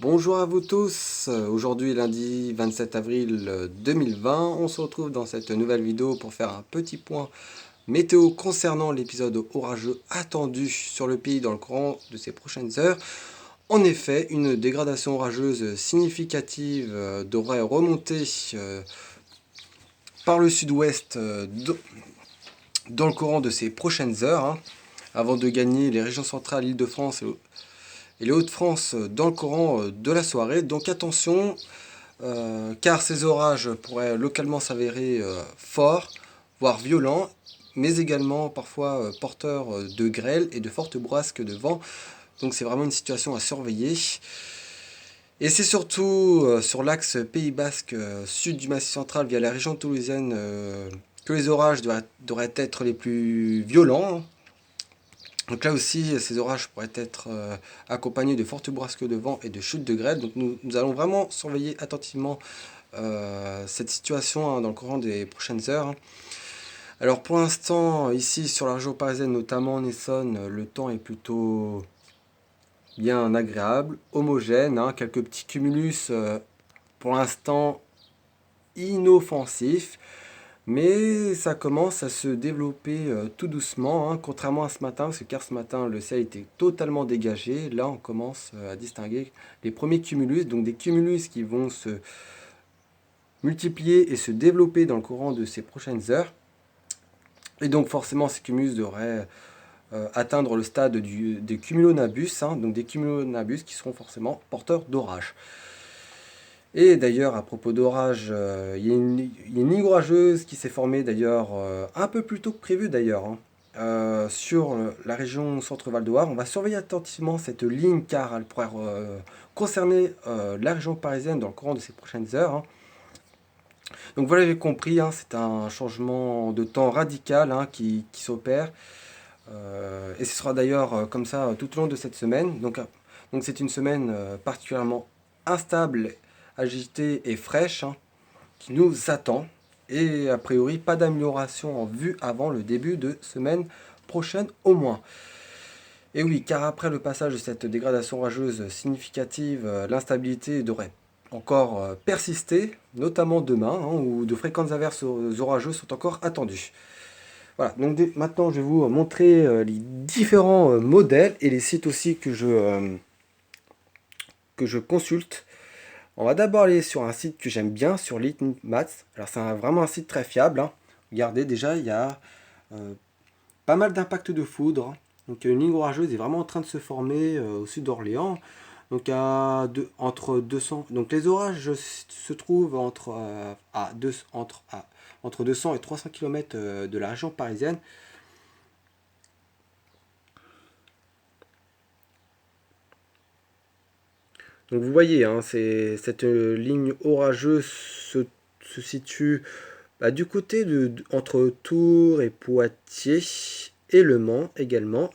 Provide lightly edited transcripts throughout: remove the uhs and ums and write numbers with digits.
Bonjour à vous tous, aujourd'hui lundi 27 avril 2020, on se retrouve dans cette nouvelle vidéo pour faire un petit point météo concernant l'épisode orageux attendu sur le pays dans le courant de ces prochaines heures. En effet, une dégradation orageuse significative devrait remonter par le sud-ouest dans le courant de ces prochaines heures, avant de gagner les régions centrales, l'Île-de-France et les Hauts-de-France dans le courant de la soirée. Donc attention, car ces orages pourraient localement s'avérer forts, voire violents, mais également parfois porteurs de grêle et de fortes bourrasques de vent. Donc c'est vraiment une situation à surveiller. Et c'est surtout sur l'axe Pays Basque, sud du Massif central, via la région toulousaine, que les orages devraient être les plus violents. Donc là aussi, ces orages pourraient être accompagnés de fortes bourrasques de vent et de chutes de grêle. Donc nous allons vraiment surveiller attentivement cette situation dans le courant des prochaines heures. Alors pour l'instant, ici sur la région parisienne, notamment en Essonne, le temps est plutôt bien agréable, homogène, quelques petits cumulus pour l'instant inoffensifs. Mais ça commence à se développer tout doucement, contrairement à ce matin, parce que car ce matin le ciel était totalement dégagé. Là on commence à distinguer les premiers cumulus, donc des cumulus qui vont se multiplier et se développer dans le courant de ces prochaines heures. Et donc forcément ces cumulus devraient atteindre le stade des cumulonimbus, donc des cumulonimbus qui seront forcément porteurs d'orage. Et d'ailleurs, à propos d'orage, il y a une ligne orageuse qui s'est formée d'ailleurs un peu plus tôt que prévu d'ailleurs, sur la région Centre-Val de Loire. On va surveiller attentivement cette ligne car elle pourrait concerner la région parisienne dans le courant de ces prochaines heures. Donc vous l'avez compris, c'est un changement de temps radical qui s'opère. Et ce sera d'ailleurs comme ça tout au long de cette semaine. Donc c'est une semaine particulièrement instable, agitée et fraîche qui nous attend. Et a priori, pas d'amélioration en vue avant le début de semaine prochaine au moins. Et oui, car après le passage de cette dégradation orageuse significative, l'instabilité devrait encore persister, notamment demain, où de fréquentes averses orageuses sont encore attendues. Voilà, donc maintenant je vais vous montrer les différents modèles et les sites aussi que je consulte. On va d'abord aller sur un site que j'aime bien, sur LeetMaths. Alors c'est vraiment un site très fiable. Regardez, déjà il y a pas mal d'impacts de foudre. Donc une ligne orageuse est vraiment en train de se former au sud d'Orléans. Donc entre 200. Donc les orages se trouvent entre 200 et 300 km de la région parisienne. Donc vous voyez, cette ligne orageuse se situe du côté entre Tours et Poitiers et Le Mans également.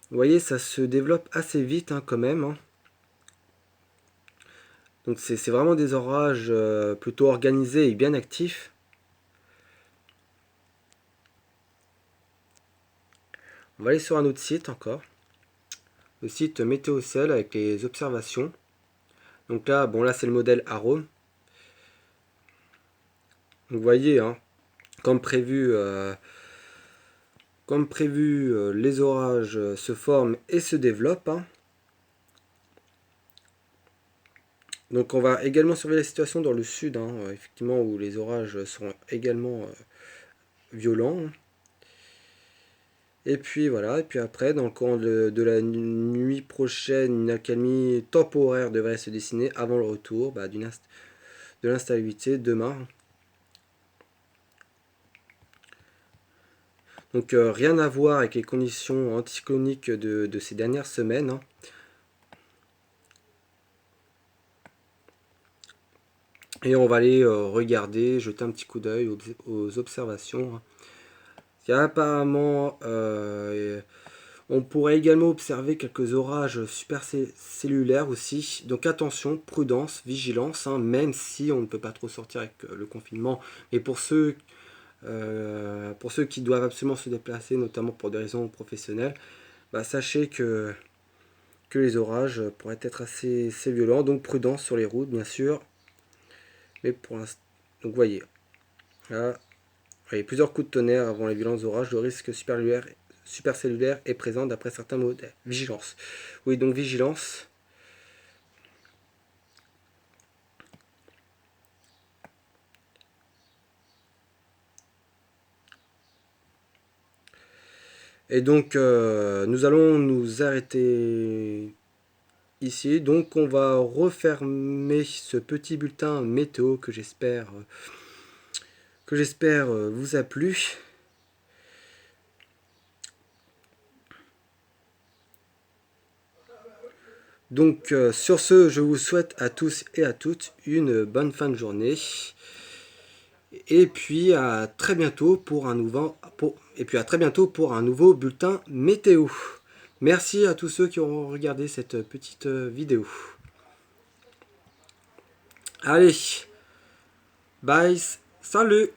Vous voyez, ça se développe assez vite quand même. Donc c'est vraiment des orages plutôt organisés et bien actifs. On va aller sur un autre site encore. Le site Météocell avec les observations. Donc là, bon là c'est le modèle Arome. Vous voyez, comme prévu, les orages se forment et se développent. Donc on va également surveiller la situation dans le sud, effectivement, où les orages seront également violents. Et puis voilà, et puis après, dans le courant de la nuit prochaine, une accalmie temporaire devrait se dessiner avant le retour de l'instabilité demain. Donc rien à voir avec les conditions anticycloniques de ces dernières semaines. Et on va aller regarder, jeter un petit coup d'œil aux observations. Il y a apparemment, on pourrait également observer quelques orages supercellulaires aussi. Donc attention, prudence, vigilance, même si on ne peut pas trop sortir avec le confinement. Et pour ceux qui doivent absolument se déplacer, notamment pour des raisons professionnelles, sachez que que les orages pourraient être assez violents, donc prudence sur les routes bien sûr. Mais pour l'instant, donc voyez, là, voyez, plusieurs coups de tonnerre avant les violents orages, le risque supercellulaire est présent d'après certains modèles. Vigilance. Oui, donc vigilance. Et donc, nous allons nous arrêter ici. Donc, on va refermer ce petit bulletin météo que j'espère vous a plu. Donc, sur ce, je vous souhaite à tous et à toutes une bonne fin de journée. Et puis à très bientôt pour un nouveau bulletin météo. Merci à tous ceux qui auront regardé cette petite vidéo. Allez, bye, salut!